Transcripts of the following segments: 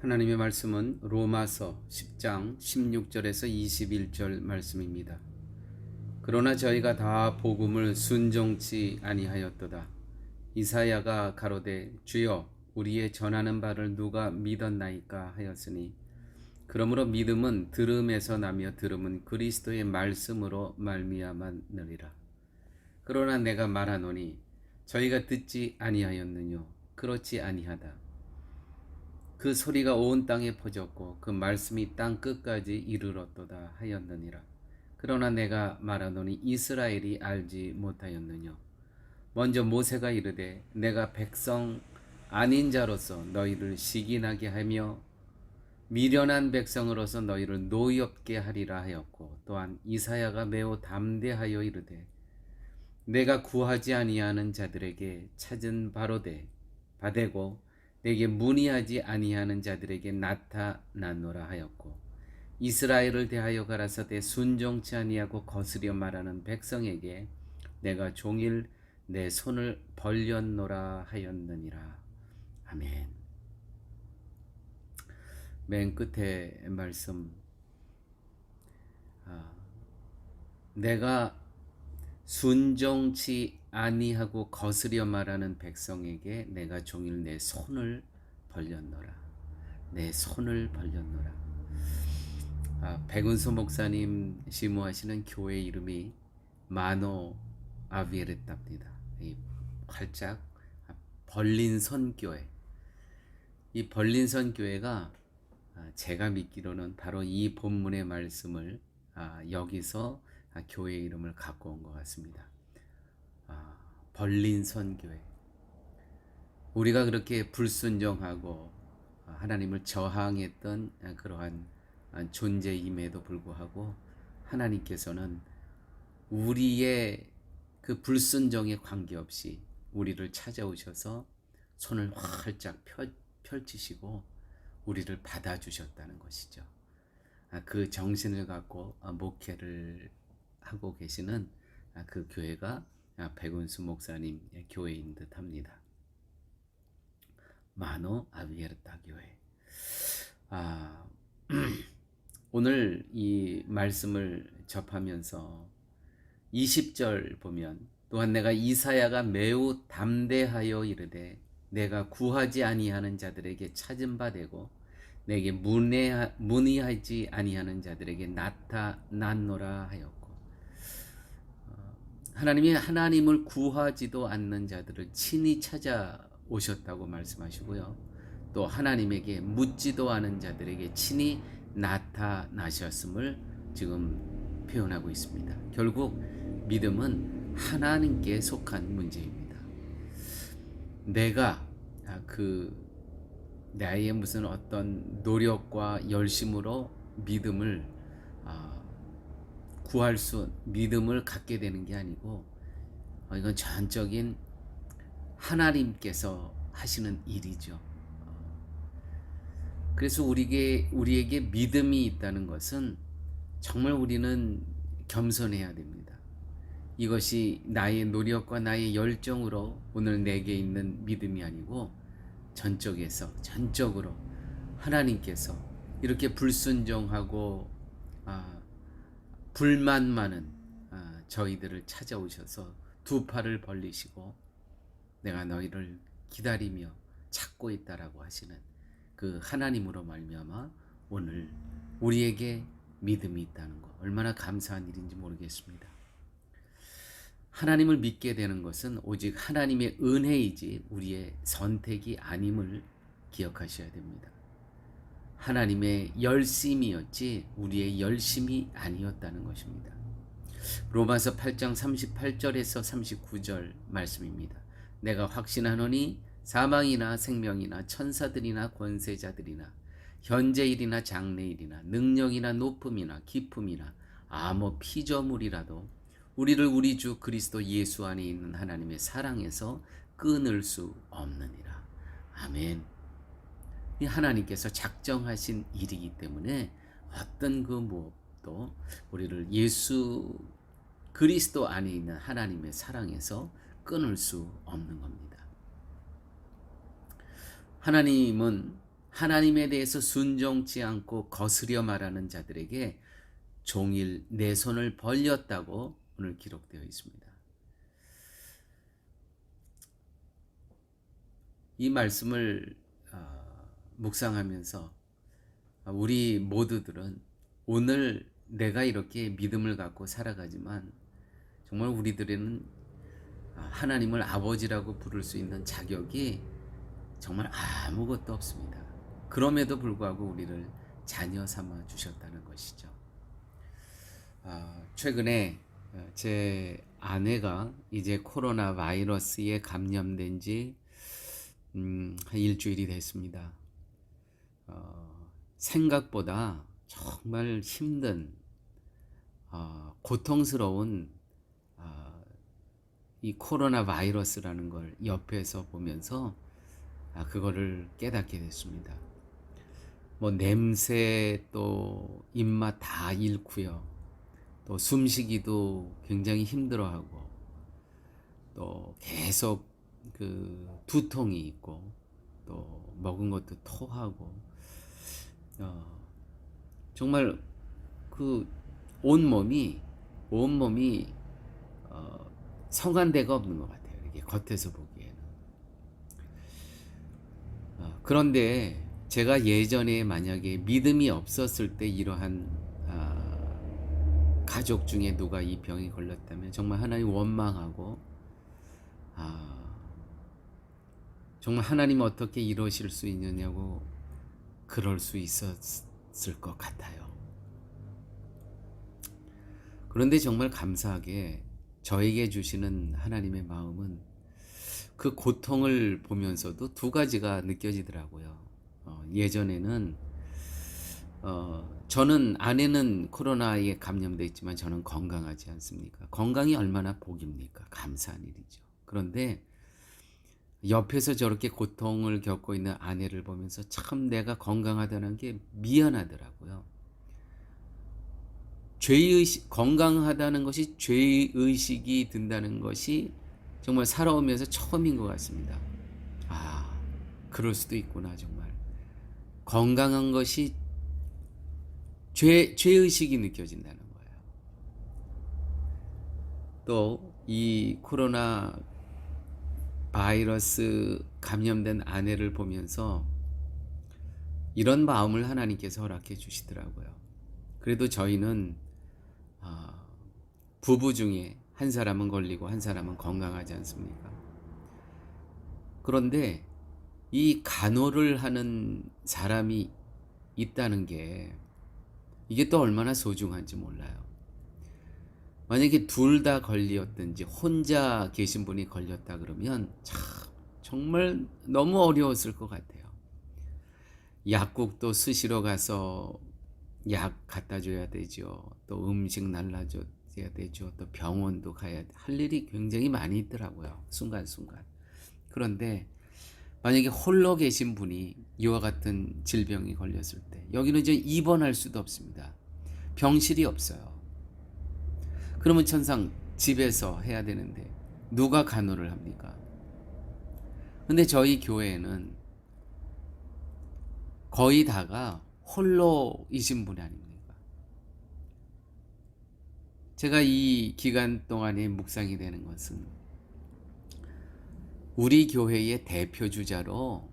하나님의 말씀은 로마서 10장 16절에서 21절 말씀입니다. 그러나 저희가 다 복음을 순종치 아니하였도다. 이사야가 가로되 주여 우리의 전하는 바를 누가 믿었나이까 하였으니 그러므로 믿음은 들음에서 나며 들음은 그리스도의 말씀으로 말미암았느니라. 그러나 내가 말하노니 저희가 듣지 아니하였느뇨 그렇지 아니하다. 그 소리가 온 땅에 퍼졌고 그 말씀이 땅 끝까지 이르렀도다 하였느니라. 그러나 내가 말하노니 이스라엘이 알지 못하였느뇨. 먼저 모세가 이르되 내가 백성 아닌 자로서 너희를 시기나게 하며 미련한 백성으로서 너희를 노엽게 하리라 하였고, 또한 이사야가 매우 담대하여 이르되 내가 구하지 아니하는 자들에게 찾은 바로되 바되고 내게 문의하지 아니하는 자들에게 나타났노라 하였고, 이스라엘을 대하여 가라사대 순종치 아니하고 거스려 말하는 백성에게 내가 종일 내 손을 벌렸노라 하였느니라. 아멘. 맨 끝에 말씀, 내가 순종치 아니하고 거스려 말하는 백성에게 내가 종일 내 손을 벌렸노라. 내 손을 벌렸노라. 백운수 목사님 시무하시는 교회 이름이 마노 아비에르타입니다. 이 활짝 벌린 선 교회. 이 벌린 선 교회가 제가 믿기로는 바로 이 본문의 말씀을 여기서 교회 이름을 갖고 온 것 같습니다. 벌린 선 교회. 우리가 그렇게 불순종하고 하나님을 저항했던 그러한 존재임에도 불구하고 하나님께서는 우리의 그 불순종에 관계없이 우리를 찾아오셔서 손을 활짝 펼치시고 우리를 받아주셨다는 것이죠. 그 정신을 갖고 목회를 하고 계시는 그 교회가 백운수 목사님 교회인 듯 합니다. 마노 아비에르타 교회. 오늘 이 말씀을 접하면서 20절 보면, 또한 내가 이사야가 매우 담대하여 이르되 내가 구하지 아니하는 자들에게 찾은 바 되고 내게 문의하지 아니하는 자들에게 나타났노라 하였고, 하나님이 하나님을 구하지도 않는 자들을 친히 찾아오셨다고 말씀하시고요, 또 하나님에게 묻지도 않은 자들에게 친히 나타나셨음을 지금 표현하고 있습니다. 결국 믿음은 하나님께 속한 문제입니다. 내가 나의 무슨 어떤 노력과 열심으로 믿음을 믿음을 갖게 되는 게 아니고, 이건 전적인 하나님께서 하시는 일이죠. 그래서 우리에게 믿음이 있다는 것은 정말 우리는 겸손해야 됩니다. 이것이 나의 노력과 나의 열정으로 오늘 내게 있는 믿음이 아니고 전적으로 하나님께서 이렇게 불순종하고 불만 많은 저희들을 찾아오셔서 두 팔을 벌리시고 내가 너희를 기다리며 찾고 있다라고 하시는 그 하나님으로 말미암아 오늘 우리에게 믿음이 있다는 것, 얼마나 감사한 일인지 모르겠습니다. 하나님을 믿게 되는 것은 오직 하나님의 은혜이지 우리의 선택이 아님을 기억하셔야 됩니다. 하나님의 열심이었지 우리의 열심이 아니었다는 것입니다. 로마서 8장 38절에서 39절 말씀입니다. 내가 확신하노니 사망이나 생명이나 천사들이나 권세자들이나 현재일이나 장래일이나 능력이나 높음이나 기품이나 아무 피조물이라도 우리를 우리 주 그리스도 예수 안에 있는 하나님의 사랑에서 끊을 수 없느니라. 아멘. 이 하나님께서 작정하신 일이기 때문에 어떤 그 무엇도 우리를 예수 그리스도 안에 있는 하나님의 사랑에서 끊을 수 없는 겁니다. 하나님은 하나님에 대해서 순종치 않고 거스려 말하는 자들에게 종일 내 손을 벌렸다고 오늘 기록되어 있습니다. 이 말씀을 묵상하면서 우리 모두들은 오늘 내가 이렇게 믿음을 갖고 살아가지만 정말 우리들에는 하나님을 아버지라고 부를 수 있는 자격이 정말 아무것도 없습니다. 그럼에도 불구하고 우리를 자녀 삼아 주셨다는 것이죠. 최근에 제 아내가 이제 코로나 바이러스에 감염된 지 한 일주일이 됐습니다. 생각보다 정말 힘든 고통스러운 이 코로나 바이러스라는 걸 옆에서 보면서 그거를 깨닫게 됐습니다. 뭐 냄새 또 입맛 다 잃고요. 또 숨쉬기도 굉장히 힘들어하고 또 계속 그 두통이 있고 또 먹은 것도 토하고 정말 그 온몸이 성한 데가 없는 것 같아요. 이게 겉에서 보기에는. 그런데 제가 예전에 만약에 믿음이 없었을 때 이러한 가족 중에 누가 이 병이 걸렸다면 정말 하나님 원망하고 정말 하나님 어떻게 이러실 수 있느냐고 그럴 수 있었을 것 같아요. 그런데 정말 감사하게 저에게 주시는 하나님의 마음은 그 고통을 보면서도 두 가지가 느껴지더라고요. 예전에는 저는 아내는 코로나에 감염돼 있지만 저는 건강하지 않습니까? 건강이 얼마나 복입니까? 감사한 일이죠. 그런데 옆에서 저렇게 고통을 겪고 있는 아내를 보면서 참 내가 건강하다는 게 미안하더라고요. 죄의식, 건강하다는 것이 죄의식이 든다는 것이 정말 살아오면서 처음인 것 같습니다. 그럴 수도 있구나, 정말. 건강한 것이 죄의식이 느껴진다는 거예요. 또 이 코로나 바이러스 감염된 아내를 보면서 이런 마음을 하나님께서 허락해 주시더라고요. 그래도 저희는 부부 중에 한 사람은 걸리고 한 사람은 건강하지 않습니까? 그런데 이 간호를 하는 사람이 있다는 게 이게 또 얼마나 소중한지 몰라요. 만약에 둘 다 걸렸든지 혼자 계신 분이 걸렸다 그러면 참 정말 너무 어려웠을 것 같아요. 약국도 수시로 가서 약 갖다 줘야 되죠. 또 음식 날라줘야 되죠. 또 병원도 가야 돼. 할 일이 굉장히 많이 있더라고요. 순간순간. 그런데 만약에 홀로 계신 분이 이와 같은 질병이 걸렸을 때 여기는 이제 입원할 수도 없습니다. 병실이 없어요. 그러면 천상 집에서 해야 되는데 누가 간호를 합니까? 근데 저희 교회에는 거의 다가 홀로이신 분이 아닙니까? 제가 이 기간 동안에 묵상이 되는 것은 우리 교회의 대표주자로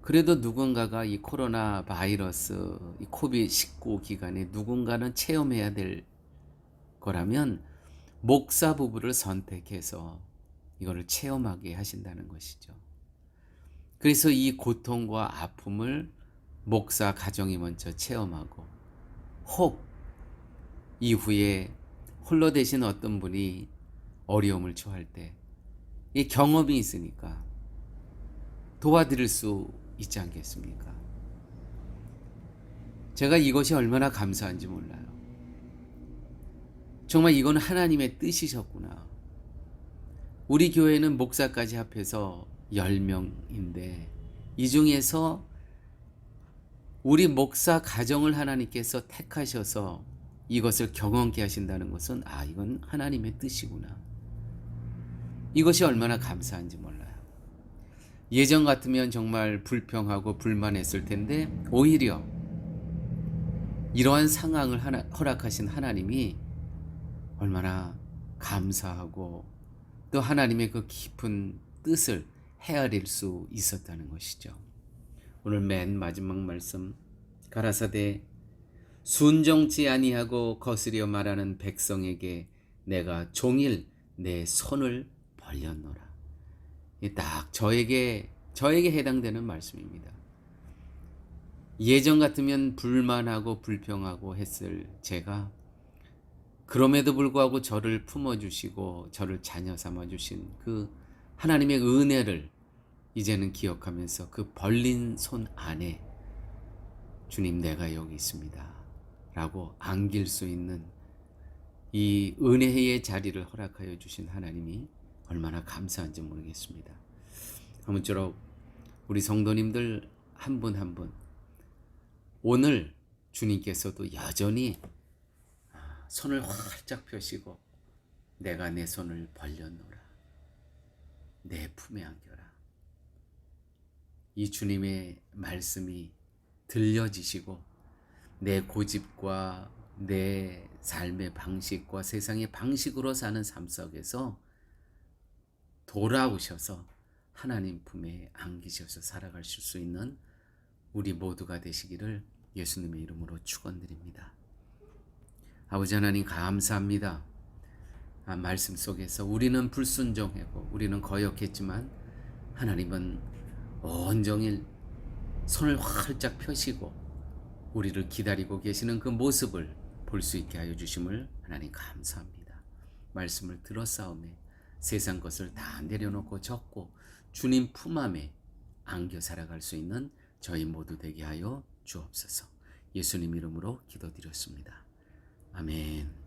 그래도 누군가가 이 코로나 바이러스, 이 코비드-19 기간에 누군가는 체험해야 될 거라면 목사 부부를 선택해서 이거를 체험하게 하신다는 것이죠. 그래서 이 고통과 아픔을 목사 가정이 먼저 체험하고 혹 이후에 홀로 되신 어떤 분이 어려움을 처할 때 이 경험이 있으니까 도와드릴 수 있지 않겠습니까? 제가 이것이 얼마나 감사한지 몰라요. 정말 이건 하나님의 뜻이셨구나. 우리 교회는 목사까지 합해서 10명인데 이 중에서 우리 목사 가정을 하나님께서 택하셔서 이것을 경험케 하신다는 것은 이건 하나님의 뜻이구나. 이것이 얼마나 감사한지 몰라요. 예전 같으면 정말 불평하고 불만했을 텐데 오히려 이러한 상황을 허락하신 하나님이 얼마나 감사하고 또 하나님의 그 깊은 뜻을 헤아릴 수 있었다는 것이죠. 오늘 맨 마지막 말씀 가라사대 순종치 아니하고 거스려 말하는 백성에게 내가 종일 내 손을 벌렸노라. 딱 저에게 해당되는 말씀입니다. 예전 같으면 불만하고 불평하고 했을 제가 그럼에도 불구하고 저를 품어주시고 저를 자녀 삼아주신 그 하나님의 은혜를 이제는 기억하면서 그 벌린 손 안에 주님 내가 여기 있습니다 라고 안길 수 있는 이 은혜의 자리를 허락하여 주신 하나님이 얼마나 감사한지 모르겠습니다. 아무쪼록 우리 성도님들 한 분 한 분 오늘 주님께서도 여전히 손을 활짝 펴시고 내가 내 손을 벌렸노라 내 품에 안겨라 이 주님의 말씀이 들려지시고 내 고집과 내 삶의 방식과 세상의 방식으로 사는 삶 속에서 돌아오셔서 하나님 품에 안기셔서 살아가실 수 있는 우리 모두가 되시기를 예수님의 이름으로 축원드립니다. 아버지 하나님 감사합니다. 말씀 속에서 우리는 불순종하고 우리는 거역했지만 하나님은 온종일 손을 활짝 펴시고 우리를 기다리고 계시는 그 모습을 볼 수 있게 하여 주심을 하나님 감사합니다. 말씀을 들었사오매 세상 것을 다 내려놓고 적고 주님 품 안에 안겨 살아갈 수 있는 저희 모두 되게 하여 주옵소서. 예수님 이름으로 기도드렸습니다. 아멘.